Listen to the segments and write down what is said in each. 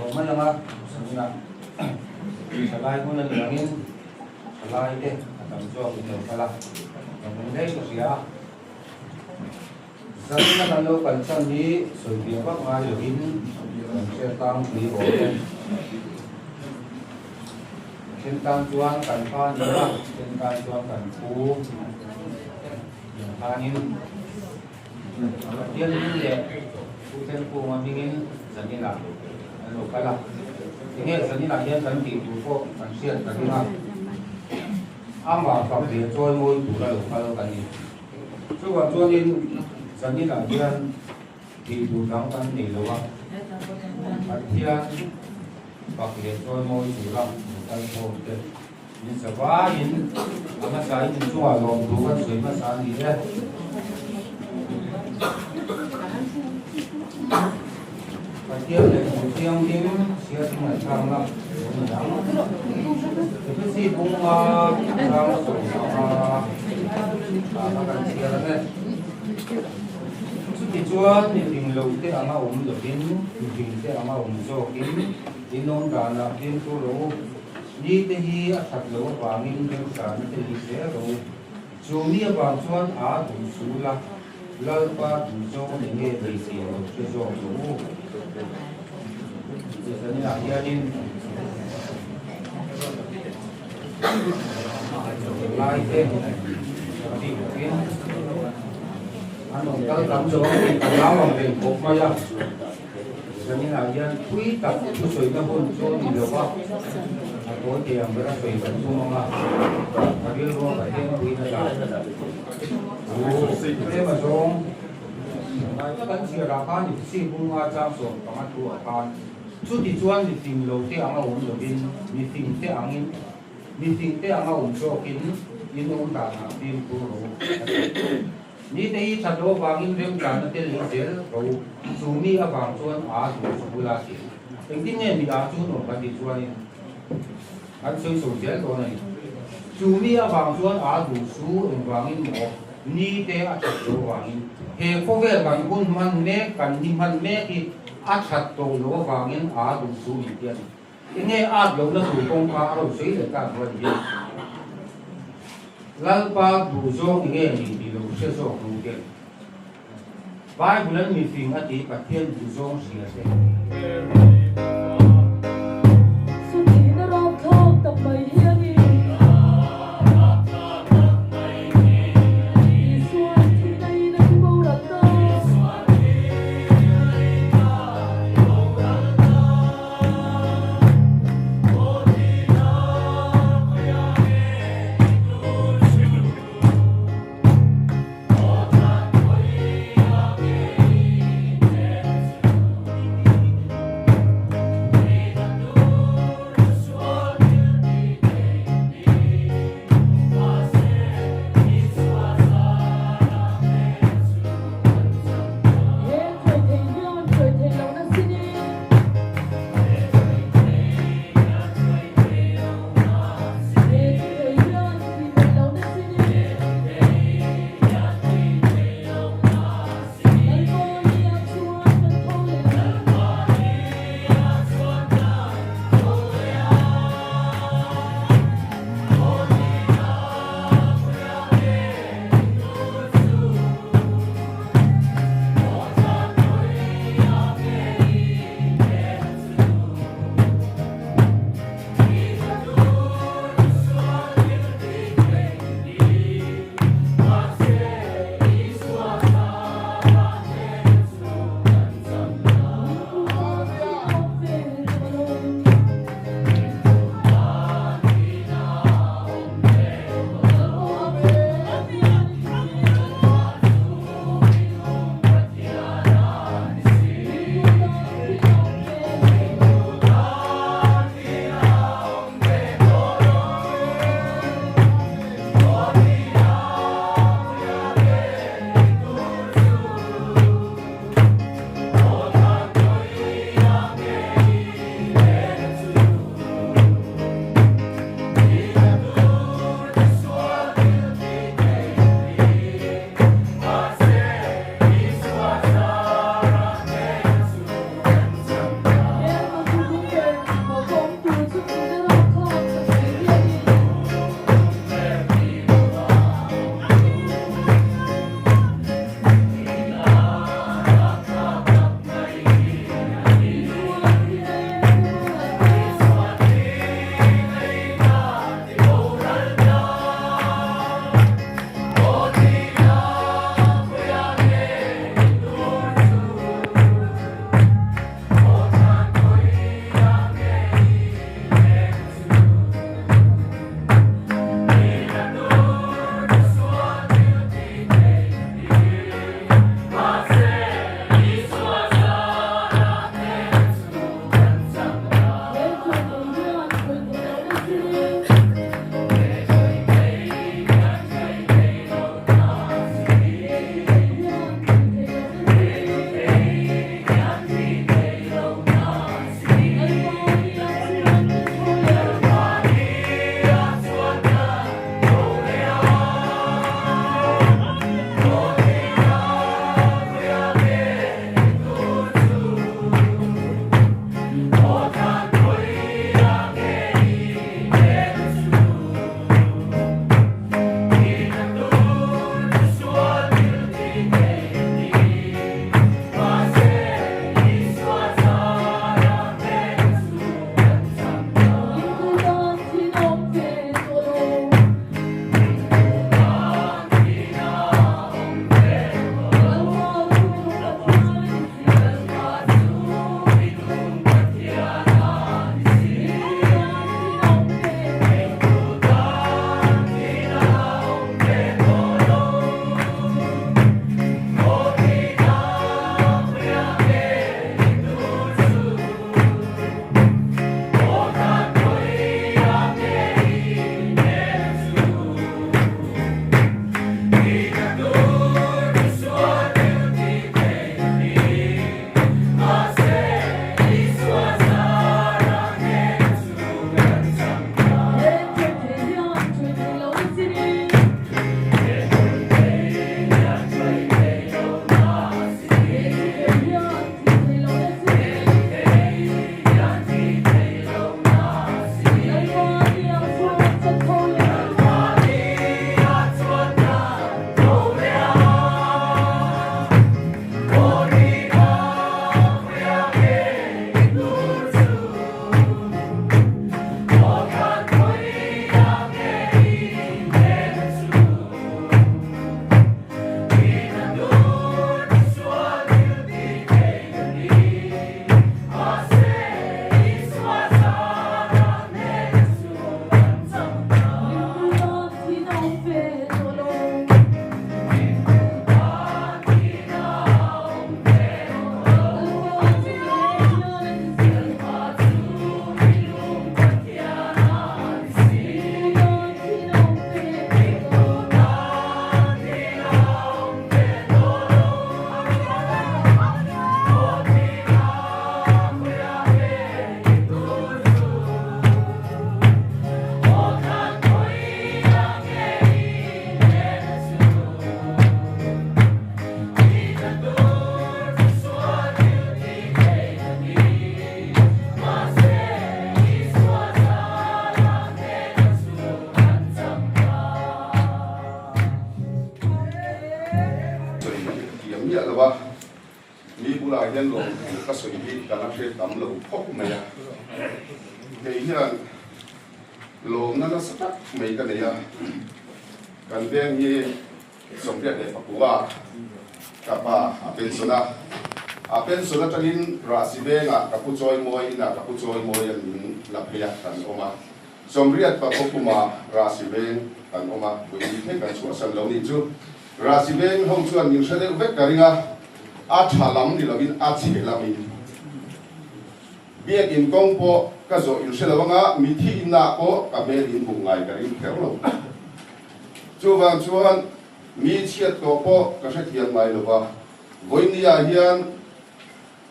to mai nga sanina salai mo na langin salai te atam jo ito pala ang dai ko siya sanina kan lo kan san ni so dia ba nga yo in se tang ni o sen tang chuan kan pa ni ba sen tang chuan kan pu yang panin dia ni le pu sen pu ma mingin sanina ano pala ini sanina dia kan ti tu ko kan sian kan ha ama pa dia choi moi tu la lo palo kan ni chu wa chuan in sanina dia ti tu dang kan ni lo wa dia pa dia choi moi tu la kan ko de ni sa wa in ama sa in chu wa lo tu kan sui ma sa ni de dia le siang tim sia tim ai thang la cái gì cũng đang sổ mà cần sia là thế thì chuan thì tìm lâu thế ama rồi đến tìm thế ama rồi đến nông đàn là đến số lỗ đi thế hi thật lỗ và mình đến sản thế hi thế rồi chỗ này vào chuan đủ số là lỡ qua đủ số để nghe thấy gì rồi chưa số lỗ giờ này là gia đình lai thế thì cái anh ông tới làm rồi thì phải làm bằng tiền cột mà ra cho nên là dân quý tập cái suy nó hôn cho thì được không có tiền với nó suy vẫn không mà cái luôn phải thêm quý nó lại thế mà xong cái bánh chia ra bán thì xin cũng hoa trang sổ còn ăn thua bán chút thì chuan thì tìm lâu thế ăn ổn rồi bên đi tìm thế ăn in đi tìm thế ăn ổn cho kín in ổn đàn là tìm cô rồi ni thế thật đó vàng in đem đàn nó tên là thế rồi dù mi ở vàng chuan đủ số là gì tính tin nghe thì chút rồi cái gì chuan đi anh chơi số thế rồi này dù mi ở vàng chuan đủ số vàng in một ni thế thật đó vàng in he có vẻ bằng quân man mẹ cần ni man mẹ thì thật tổ lỗ vàng in đủ số gì tiền nghe lâu nó đủ công pha rồi xây được cả vấn đề lal pa đủ số nghe thì lâu sẽ số đủ tiền vài bữa lần mình phim ở thì bát thiên đủ số gì thế mi là ba mi bu la hian lo ka soi hi ka la she tam lo phok mai ya cái hian lo na na sa mai ka ne ya kan beng hi som pia de pakua ka pa apen sona tangin rasi benga ka pu choi moi na ka pu choi moi an la phia kan oma somriat pa kokuma rasi beng kan oma we ni kan chu san lo ni chu rasi beng hong chuan ning sale vek karinga a thalam ni lovin a chi lamin biak in kong po ka zo in sela wanga mi thi inna ko ka be in bu ngai ka rin khel lo chu wang chuan mi chiat to po ka sa thian mai lo ba voinia hian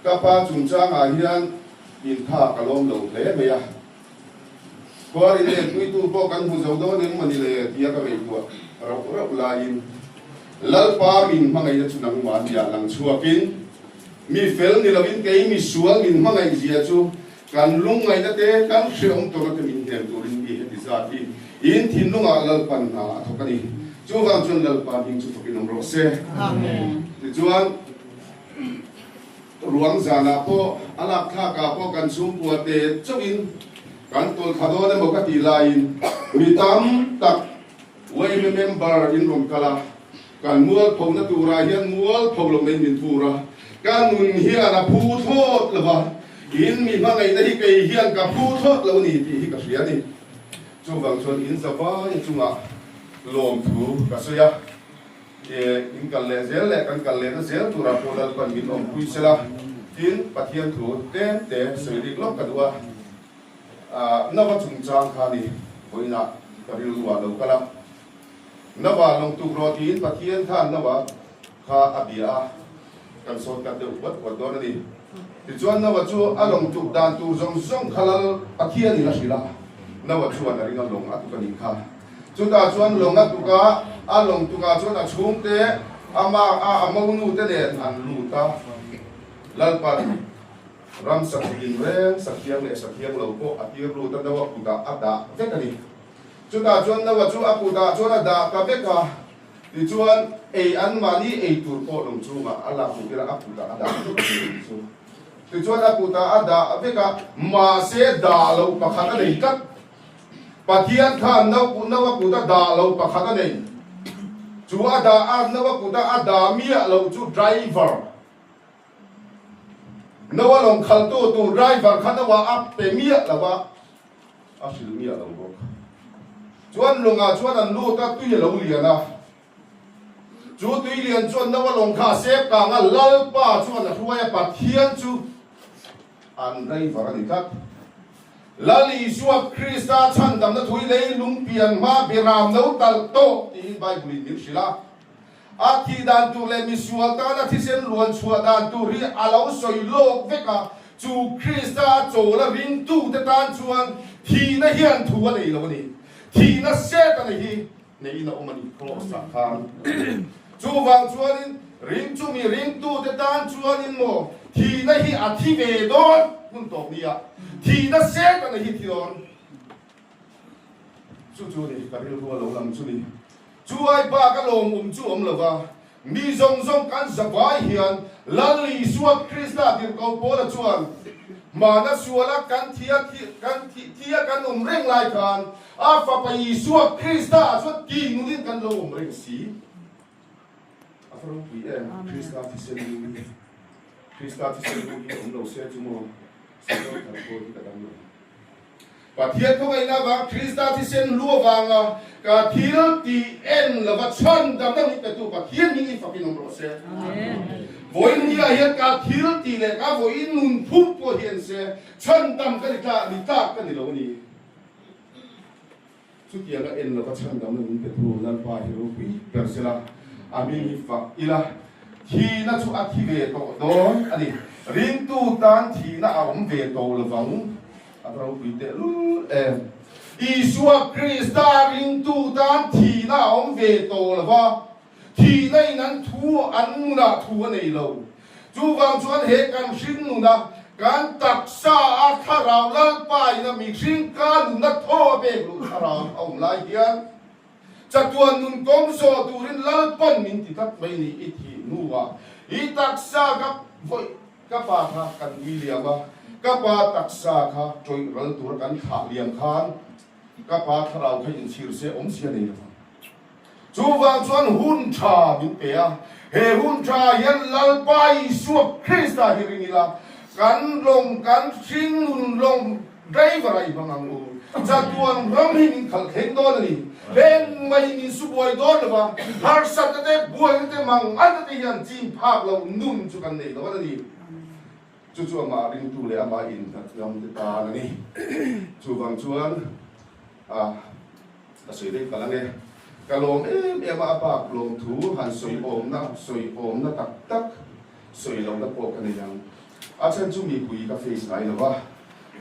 ka pa chung chang a hian in tha ka lom lo hle me ya ko ri le tui tu po kan hu zo do ning mani le tia ka me tu ra la in lal pa min mangai na chunang man ya lang chuakin mi fel ni lovin ke mi sual min mangai zia chu kan lungai na te kan hreom to na te min hem tu rin bi he za ti in thin lunga lal pan na thokani chu wang chun lal pa ding chu thokin ro se amen ti chuan ruang zana po alak tha ka po kan sum pu te chuin kan tol khado na mo ka ti lain mi tam tak wei member in rom kala kan mual phom na tura hian mual phom lo nei min tura kan nun hian a phu thot lova in mi ma ngai na hi kai hian ka phu thot lo ni ti hi ka ria ni chu wang chon in sa pa in chunga lom thu ka soya in kal le zel le kan kal le na zel tura podal pan min om pui sela tin pathian thu te soi dik lok ka duwa nawa chung chang kha ni boina ka ri luwa lo kala nawa long tu ro tin pathian than nawa kha abia kan so ka de wat wat do ni ti chuan nawa chu along tu dan tu zong zong khalal pathian ni la sila nawa chu an ringa long atu ka ni kha chu ta chuan long atu ka along tu ka chuan a chung te ama amau nu te le an lu ta lal pa ram sakhin reng sakhiang lo ko atir lu ta dawa ku ta ada ve ka ni chu ta chuan nawa chu apu ta chuan ada ka ve ka ti chuan ei an mani ei tur ko long chu ma ala ku ira apu ta ada chu ti chuan apu ta ada ve ka ma se da lo pakhat nei kat pathian khan nawa ku ta da lo pakhat nei chu ada nawa ku ta ada mi lo chu driver nawa long khal tu driver khan nawa ap pe mi lawa asil mi lo ko chuan lunga chuan an lu ta tu lo liana chu tu lian chuan nawa long kha sep ka nga lal pa chuan a hruai pathian chu an driver ani kat lali suwa krista chan dam na thui le lung pian ma biram no tal to ti bible ni sila athi dan tu le mi sual ta na thi sen luan chua dan tu ri alo soi lok veka chu krista cho la ring tu te tan chuan thi na hian thu a nei lo ni thi na se ta nei nei na omani cross a khan chu wang chuan in ring chu mi ring tu te tan chuan in mo thi na hi a thi ve don kun to ni a thi na se ta nei thi don chu ni ka ri lo lo lam chu ni chu ai ba ka lom chu om lova mi zong zong kan zawai hian lali suwa krista tin ko pola chuan mana suala kan thia kan reng lai kan a fa pa i suwa krista so ki nunin kan lo reng si afro pi krista ti sen ni om lo se chu mo se ko kan ko ti kan lo pathian ko ngai na ba krista ti sen lu wanga ka thil ti en la va chan dam dam ni tu pathian ni fa kin ro se amen voin ni a hian ka thil ti le ka voin nun phum po hian se chan dam ka ni ta ka ni lo ni chu ti ga en la va chan dam ni pe tu lan pa hi ro pi per se la amin ni fa ila thi na chu a thi ve to don ani ring tu tan thi na a om ve to la wang atau binte lu Isua Krista ring tu dan thi na om ve to lawa thi nei nan thu an na thu nei lo chu wang chuan he kan hring nu na kan tak sa a tharau lal pai na mi hring kan na tho be lu tharau om lai hian chatuan nun kong so turin lal pan min ti tat mai ni i thi nuwa itaksa ka voi ka pa kha kan William ka pa taksa kha troi ral tur kan kha liam khan ka pa tharau kha in sir se om sia nei la chu wang chuan hun tha min pe a he hun tha yan lal pai su Krista hi ring la kan long kan sing nun long driver ai bangang u cha tuan ram hi min khal kheng do ni len mai ni su boy do la ba har sat te boy te mang an te yan jin phak lo nun chu kan nei do ni chu chu ma ring tu le ama in ta ngam te ta ni chu wang chuan a soi dei kalang e kalom ma pa lom thu han soi om na tak tak soi lo na po kan yang a chen chu mi pui ka face ngai lo ba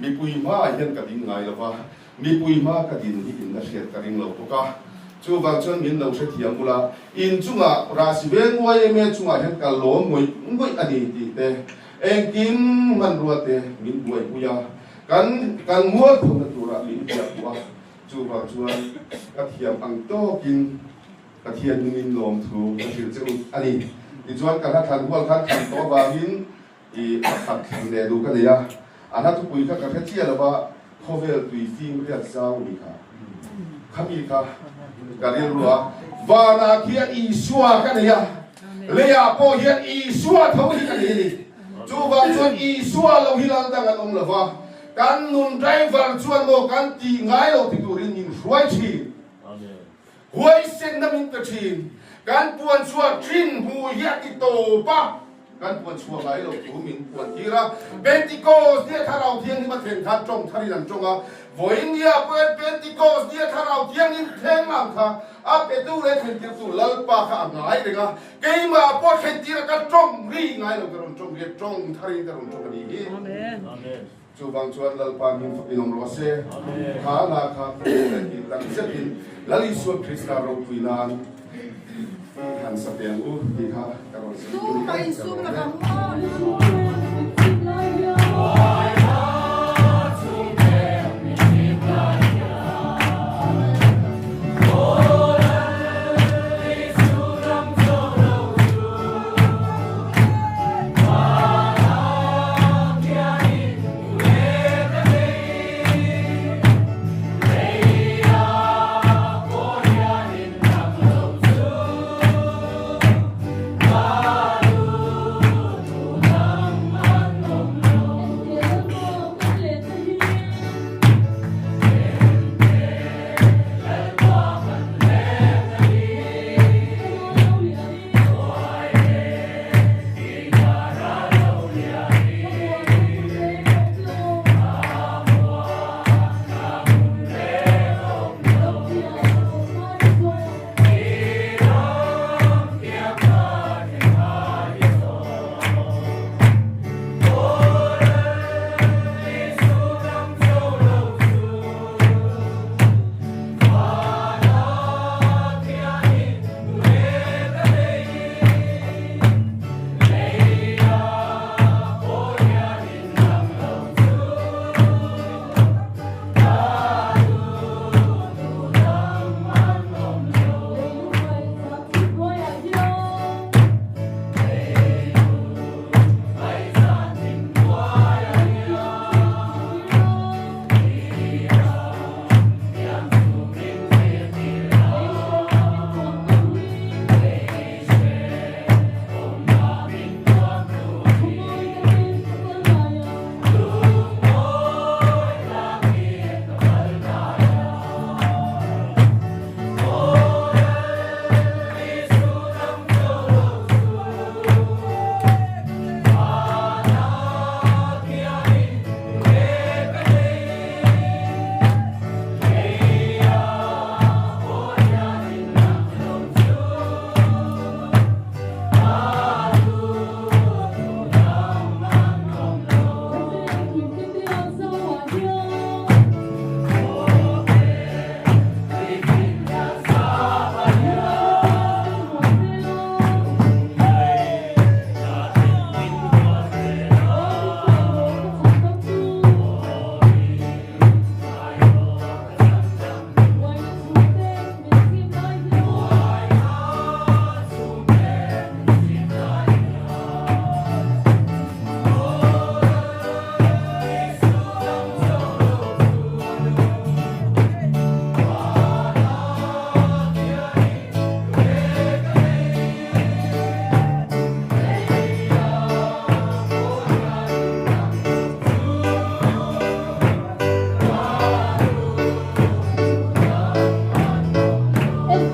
mi pui ma yan ka din ngai lo ba mi pui ma ka din hi in na hriat ka ring lo po ka chu wang chuan min lo se thiam bula in chunga ra si ben wai me chunga hen ka lom ngoi ani ti te eng kim man ruate min buai puya kan mual thon na tura lin pia tua chu wang chuan ka thiam ang to kin ka thian min lom thu ka thil chu ani ti chuan ka than hual khan to ba hin i khat khang le du ka ya ana tu pui ka ka chia la ba khovel tui fim ria zau ni ka khami ka ka ri ruwa va na kia i suwa ka ya le ya po hian i suwa tho hi ka ni chu wang chuan i suwa lo hi lang dang an om la va kan nun driver chuan mo kan ti ngai lo ti turin in ruai chi amen huai sen na min ta thin kan puan chua thin bu ya ti to pa kan puan chua ngai lo tu min puan tira Pentecost dia tharau thiang ni ma theng kha trong thari ran chonga voin dia Pentecost dia tharau thiang ni theng lam kha a pe tu le theng ti tu lal pa kha ngai renga ke ma po theng tira ka trong ri ngai lo karon trong ye trong thari karon trong ni amen amen chu bang chuan lal pa min inom lo se kha na kha ki tang setin lali su Krista ro puinan han sa pian u ki kha karon se tu kai su la ka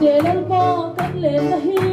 Delal ko kan le nahi